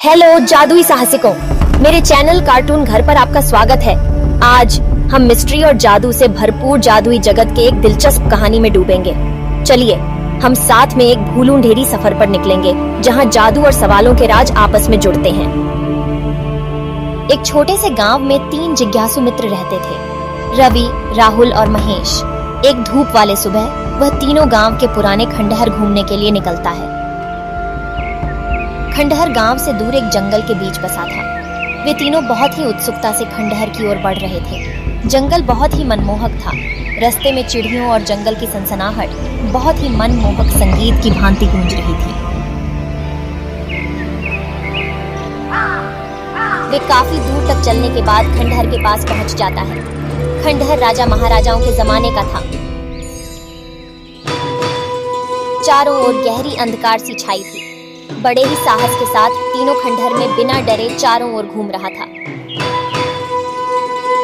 Hello जादुई साहसिकों, मेरे channel cartoon घर पर आपका स्वागत है। आज हम मिस्ट्री और जादू से भरपूर जादुई जगत के एक दिलचस्प कहानी में डूबेंगे। चलिए हम साथ में एक भूलूंढेरी सफर पर निकलेंगे, जहां जादू और सवालों के राज आपस में जुड़ते हैं। एक छोटे से गांव में 3 जिज्ञासु मित्र रहते थे, रवि, राहुल और महेश। एक धूप वाले सुबह वह तीनों गांव के पुराने खंडहर घूमने के लिए निकलता है। खंडहर गांव से दूर एक जंगल के बीच बसा था। वे तीनों बहुत ही उत्सुकता से खंडहर की ओर बढ़ रहे थे। जंगल बहुत ही मनमोहक था। रास्ते में चिड़ियों और जंगल की सनसनाहट बहुत ही मनमोहक संगीत की भांति गूंज रही थी। वे काफी दूर तक चलने के बाद खंडहर के पास पहुंच जाता है। खंडहर राजा महाराजाओं के जमाने का था। चारों ओर गहरी अंधकार सी छाई थी। बड़े ही साहस के साथ तीनों खंडहर में बिना डरे चारों ओर घूम रहा था।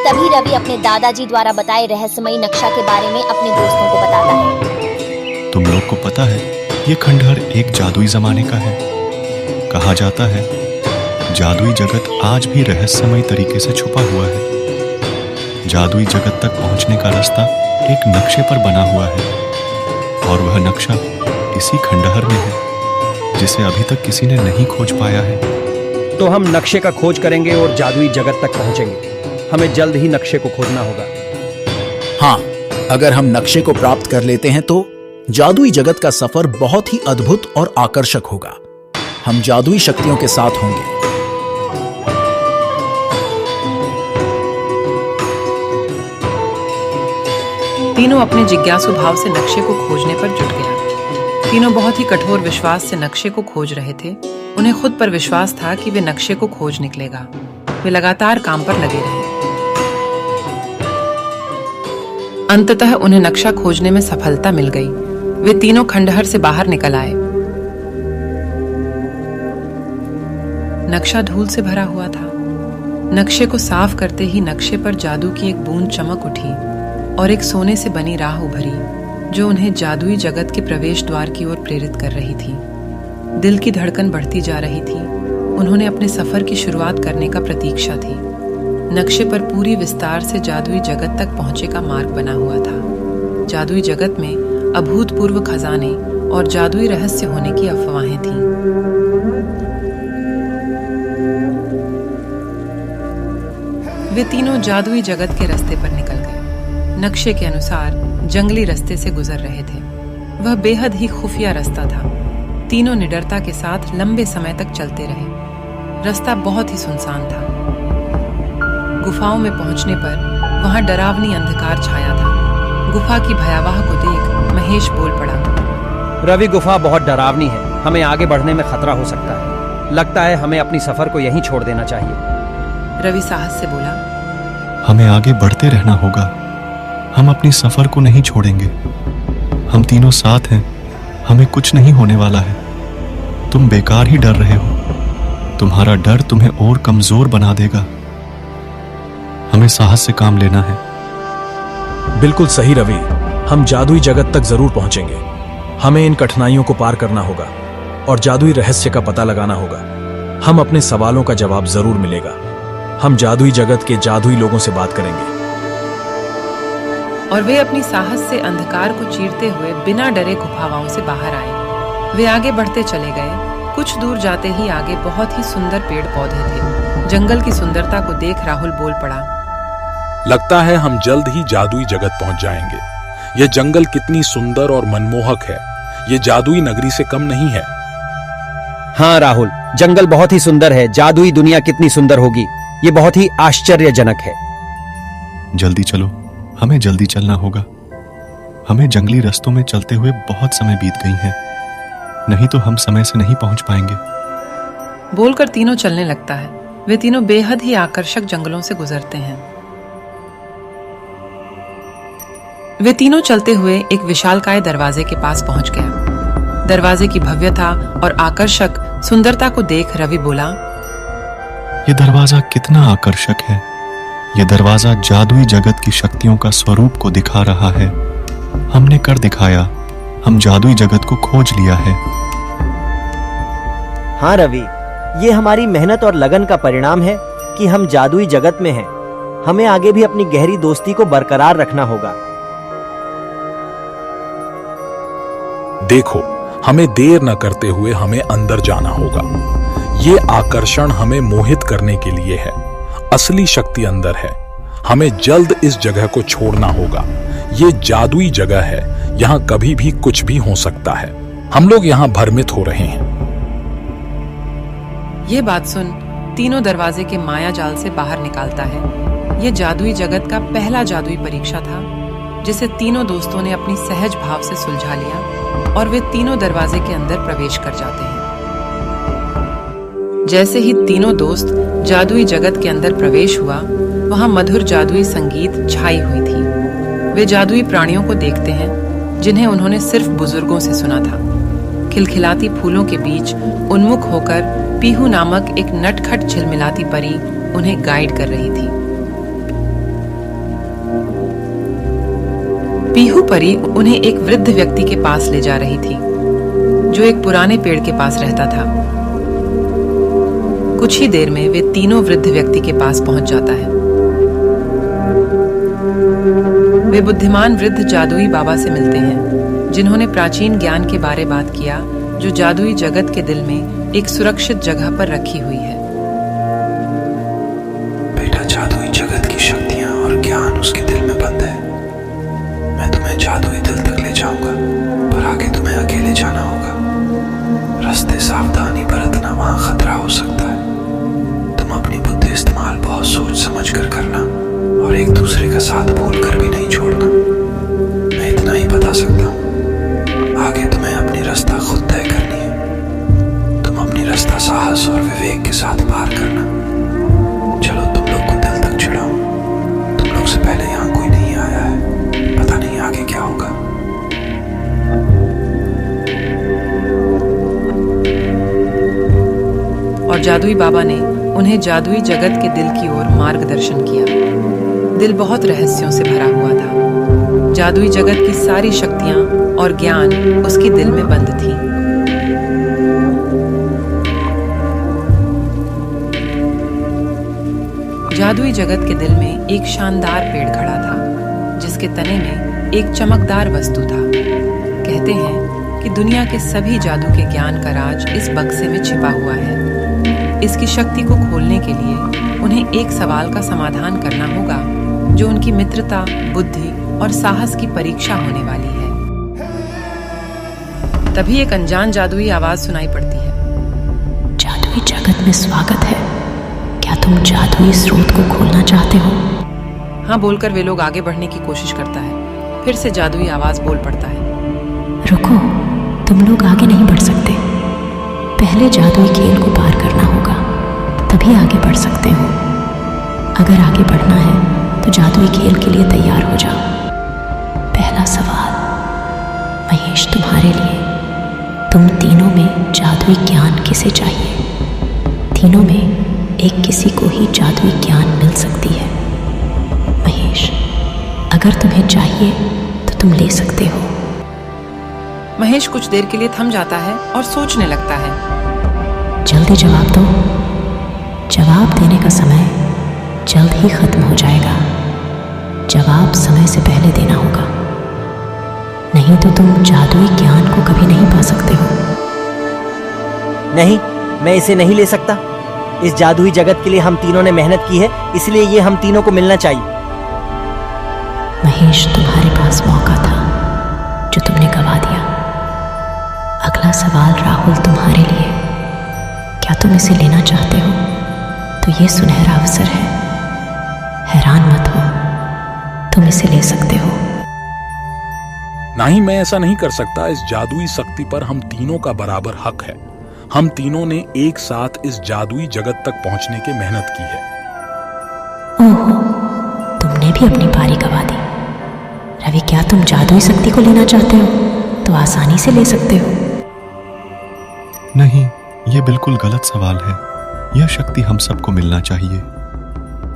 तभी रवि अपने दादाजी द्वारा बताए रहस्यमयी नक्शा के बारे में अपने दोस्तों को बताता है। तुम लोग को पता है, ये खंडहर एक जादुई जमाने का है। कहा जाता है जादुई जगत आज भी रहस्यमयी तरीके से छुपा हुआ है। जादुई जगत तक पहुंचने का रास्ता एक नक्शे पर बना हुआ है, और वह नक्शा इसी खंडहर में है, जिसे अभी तक किसी ने नहीं खोज पाया है। तो हम नक्शे का खोज करेंगे और जादुई जगत तक पहुंचेंगे। हमें जल्द ही नक्शे को खोजना होगा। हाँ, अगर हम नक्शे को प्राप्त कर लेते हैं तो जादुई जगत का सफर बहुत ही अद्भुत और आकर्षक होगा। हम जादुई शक्तियों के साथ होंगे। तीनों अपने जिज्ञासु भाव से नक्शे को खोजने पर जुट गया। तीनों बहुत ही कठोर विश्वास से नक्शे को खोज रहे थे। उन्हें खुद पर विश्वास था कि वे नक्शे को खोज निकलेगा। वे लगातार काम पर लगे रहे। अंततः उन्हें नक्शा खोजने में सफलता मिल गई। वे तीनों खंडहर से बाहर निकल आए। नक्शा धूल से भरा हुआ था। नक्शे को साफ करते ही नक्शे पर जादू की एक बूंद चमक उठी और एक सोने से बनी राह उभरी, जो उन्हें जादुई जगत के प्रवेश द्वार की ओर प्रेरित कर रही थी। दिल की धड़कन बढ़ती जा रही थी। उन्होंने अपने सफर की शुरुआत करने का प्रतीक्षा थी। नक्शे पर पूरी विस्तार से जादुई जगत तक पहुंचे का मार्ग बना हुआ था। जादुई जगत में अभूतपूर्व खजाने और जादुई रहस्य होने की अफवाहें थीं। वे तीनों जादुई जगत के रास्ते पर निकल गए। नक्शे के अनुसार जंगली रास्ते से गुजर रहे थे। वह बेहद ही खुफिया रास्ता था। तीनों निडरता के साथ लंबे समय तक चलते रहे। रास्ता बहुत ही सुनसान था। गुफाओं में पहुंचने पर वहां डरावनी अंधकार छाया था। गुफा की भयावह को देख महेश बोल पड़ा, रवि, गुफा बहुत डरावनी है। हमें आगे बढ़ने में खतरा हो सकता है। लगता है हमें अपनी सफर को यहीं छोड़ देना चाहिए। रवि साहस से बोला, हमें आगे बढ़ते रहना होगा। हम अपनी सफर को नहीं छोड़ेंगे। हम तीनों साथ हैं। हमें कुछ नहीं होने वाला है। तुम बेकार ही डर रहे हो। तुम्हारा डर तुम्हें और कमजोर बना देगा। हमें साहस से काम लेना है। बिल्कुल सही रवि, हम जादुई जगत तक जरूर पहुंचेंगे। हमें इन कठिनाइयों को पार करना होगा और जादुई रहस्य का पता लगाना होगा। हम अपने सवालों का जवाब जरूर मिलेगा। हम जादुई जगत के जादुई लोगों से बात करेंगे। और वे अपनी साहस से अंधकार को चीरते हुए बिना डरे गुफाओं से बाहर आए। वे आगे बढ़ते चले गए। कुछ दूर जाते ही आगे बहुत ही सुंदर पेड़ पौधे थे। जंगल की सुंदरता को देख राहुल बोल पड़ा, लगता है हम जल्द ही जादुई जगत पहुंच जाएंगे। यह जंगल कितनी सुंदर और मनमोहक है। यह जादुई नगरी से कम नहीं है। हाँ राहुल, जंगल बहुत ही सुंदर है। जादुई दुनिया कितनी सुंदर होगी। ये बहुत ही आश्चर्यजनक है। जल्दी चलो, हमें जल्दी चलना होगा। हमें जंगली रास्तों में चलते हुए बहुत समय बीत गई है। नहीं तो हम समय से नहीं पहुंच पाएंगे। बोलकर तीनों चलने लगता है। वे तीनों बेहद ही आकर्षक जंगलों से गुजरते हैं। वे तीनों चलते हुए एक विशालकाय दरवाजे के पास पहुंच गया। दरवाजे की भव्यता और आकर्षक सुंदरता को देख रवि बोला, यह दरवाजा कितना आकर्षक है। यह दरवाजा जादुई जगत की शक्तियों का स्वरूप को दिखा रहा है। हमने कर दिखाया। हम जादुई जगत को खोज लिया है। हाँ रवि, ये हमारी मेहनत और लगन का परिणाम है कि हम जादुई जगत में हैं। हमें आगे भी अपनी गहरी दोस्ती को बरकरार रखना होगा। देखो, हमें देर न करते हुए हमें अंदर जाना होगा। ये आकर्षण हमें मोहित करने के लिए है। असली शक्ति अंदर है। हमें जल्द इस जगह को छोड़ना होगा। ये जादुई जगह है, यहाँ कभी भी कुछ भी हो सकता है। हम लोग यहाँ भ्रमित हो रहे हैं। ये बात सुन तीनों दरवाजे के माया जाल से बाहर निकालता है। ये जादुई जगत का पहला जादुई परीक्षा था, जिसे तीनों दोस्तों ने अपनी सहज भाव से सुलझा लिया और वे तीनों दरवाजे के अंदर प्रवेश कर जाते हैं। जैसे ही तीनों दोस्त जादुई जगत के अंदर प्रवेश हुआ, वहां मधुर जादुई संगीत छाई हुई थी। वे जादुई प्राणियों को देखते हैं जिन्हें उन्होंने सिर्फ बुजुर्गों से सुना था। खिलखिलाती फूलों के बीच उन्मुख होकर पीहू नामक एक नटखट झिलमिलाती परी उन्हें गाइड कर रही थी। पीहू परी उन्हें एक वृद्ध व्यक्ति के पास ले जा रही थी, जो एक पुराने पेड़ के पास रहता था। कुछ ही देर में वे तीनों वृद्ध व्यक्ति के पास पहुंच जाता है। वे बुद्धिमान वृद्ध जादुई बाबा से मिलते हैं, जिन्होंने प्राचीन ज्ञान के बारे बात किया जो जादुई जगत के दिल में एक सुरक्षित जगह पर रखी हुई है। बेटा, जादुई जगत की शक्तियां और ज्ञान उसके दिल में बंद है। मैं तुम्हें जादुई दिल तक ले जाऊंगा, पर आगे तुम्हें अकेले जाना होगा। रास्ते सावधानी बरतना, वहां खतरा हो सकता है। तुम अपनी बुद्धि इस्तेमाल बहुत सोच समझ कर करना और एक दूसरे का साथ भूल कर भी नहीं छोड़ना। मैं इतना ही बता सकता हूँ। आगे तुम्हें अपनी रास्ता खुद तय करनी है। तुम अपनी रास्ता साहस और विवेक के साथ पार करना। चलो, तुम लोग को दिल तक चिढ़ाऊं। तुम लोग से पहले यहाँ कोई नहीं आया है, पता नहीं आगे क्या होगा। और जादुई बाबा ने उन्हें जादुई जगत के दिल की ओर मार्गदर्शन किया। दिल बहुत रहस्यों से भरा हुआ था। जादुई जगत की सारी शक्तियां और ज्ञान उसकी दिल में बंद थी। जादुई जगत के दिल में एक शानदार पेड़ खड़ा था, जिसके तने में एक चमकदार वस्तु था। कहते हैं कि दुनिया के सभी जादू के ज्ञान का राज इस बक्से में छिपा हुआ है। इसकी शक्ति को खोलने के लिए उन्हें एक सवाल का समाधान करना होगा, जो उनकी मित्रता, बुद्धि और साहस की परीक्षा होने वाली है। तभी एक अनजान जादुई आवाज सुनाई पड़ती है। जादुई जगत में स्वागत है। क्या तुम जादुई स्रोत को खोलना चाहते हो? हाँ बोलकर वे लोग आगे बढ़ने की कोशिश करता है। फिर से जादुई आवाज बोल पड़ता है, रुको, तुम लोग आगे नहीं बढ़ सकते। पहले जादुई खेल को पार करना होगा, तभी आगे बढ़ सकते हो। अगर आगे बढ़ना है तो जादुई खेल के लिए तैयार हो जाओ। पहला सवाल महेश तुम्हारे लिए। तुम तीनों में जादुई ज्ञान किसे चाहिए? तीनों में एक किसी को ही जादुई ज्ञान मिल सकती है। महेश, अगर तुम्हें चाहिए तो तुम ले सकते हो। महेश कुछ देर के लिए थम जाता है और सोचने लगता है। जल्दी जवाब दो। जवाब देने का समय जल्द ही खत्म हो जाएगा। जवाब समय से पहले देना होगा, नहीं तो तुम जादुई ज्ञान को कभी नहीं पा सकते हो। नहीं, मैं इसे नहीं ले सकता। इस जादुई जगत के लिए हम तीनों ने मेहनत की है, इसलिए ये हम तीनों को मिलना चाहिए। महेश, तुम्हारे पास मौका था जो तुमने गवा दिया। अगला सवाल राहुल तुम्हारे लिए। क्या तुम इसे लेना चाहते हो? तो ये सुनहरा अवसर है। हैरान मत हो, तुम इसे ले सकते हो। नहीं, मैं ऐसा नहीं कर सकता। इस जादुई शक्ति पर हम तीनों का बराबर हक है। हम तीनों ने एक साथ इस जादुई जगत तक पहुंचने की मेहनत की है। ओहो, तुमने भी अपनी पारी गवा दी। रवि, क्या तुम जादुई शक्ति को लेना चाहते हो? तो आसानी से ले सकते हो। नहीं, ये बिल्कुल गलत सवाल है। यह शक्ति हम सबको मिलना चाहिए।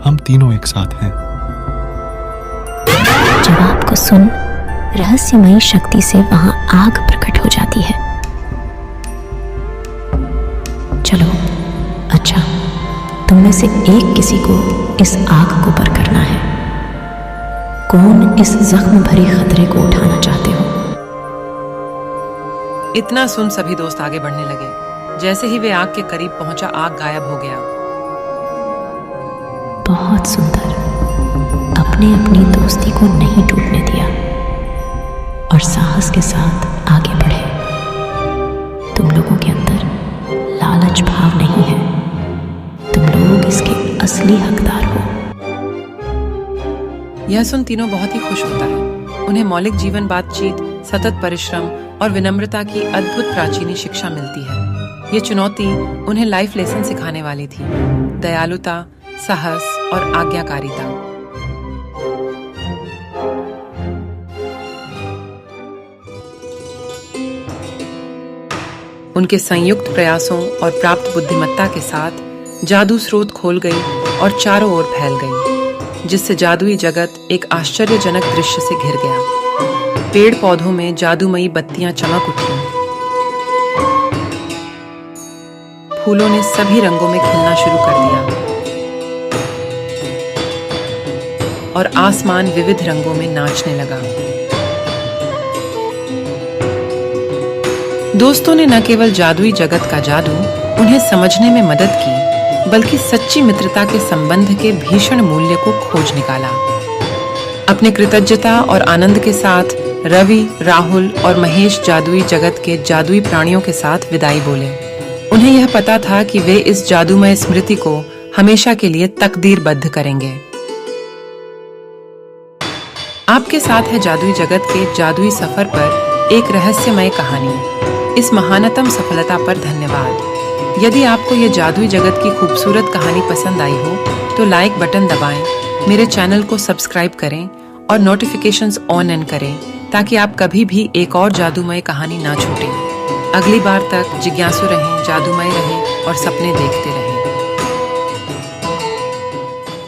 हम तीनों एक साथ हैं। जवाब को सुन, रहस्यमयी शक्ति से वहां आग प्रकट हो जाती है। चलो, तुम में से एक किसी को इस आग को पर करना है। कौन इस जख्म भरी खतरे को उठाना चाहते हो? इतना सुन सभी दोस्त आगे बढ़ने लगे। जैसे ही वे आग के करीब पहुंचा, आग गायब हो गया। बहुत सुंदर। अपने अपनी दोस्ती को नहीं टूटने दिया और साहस के साथ आगे बढ़े। तुम लोगों के अंदर लालच भाव नहीं है। तुम लोग इसके असली हकदार हो। यह सुन तीनों बहुत ही खुश होता है। उन्हें मौलिक जीवन बातचीत, सतत परिश्रम और विनम्रता की अद्भुत प्राचीनी शिक्षा मिलती है। ये चुनौती उन्हें लाइफ लेसन सिखाने वाली थी। दयालुता, साहस और आज्ञाकारिता। उनके संयुक्त प्रयासों और प्राप्त बुद्धिमत्ता के साथ जादू स्रोत खोल गई और चारों ओर फैल गई, जिससे जादुई जगत एक आश्चर्यजनक दृश्य से घिर गया। पेड़ पौधों में जादूमयी बत्तियां चमक उठी। फूलों ने सभी रंगों में खिलना शुरू कर दिया और आसमान विविध रंगों में नाचने लगा। दोस्तों ने न केवल जादुई जगत का जादू उन्हें समझने में मदद की, बल्कि सच्ची मित्रता के संबंध के भीषण मूल्य को खोज निकाला। अपने कृतज्ञता और आनंद के साथ रवि, राहुल और महेश जादुई जगत के जादुई प्राणियों के साथ विदाई बोले। उन्हें यह पता था कि वे इस जादूमय स्मृति को हमेशा के लिए तकदीरबद्ध करेंगे। आपके साथ है जादुई जगत के जादुई सफर पर एक रहस्यमय कहानी। इस महानतम सफलता पर धन्यवाद। यदि आपको यह जादुई जगत की खूबसूरत कहानी पसंद आई हो तो लाइक बटन दबाएं, मेरे चैनल को सब्सक्राइब करें और नोटिफिकेशंस ऑन एन करें, ताकि आप कभी भी एक और जादूमय कहानी ना छूटें। अगली बार तक जिज्ञासु रहें, जादूमय रहें और सपने देखते रहें।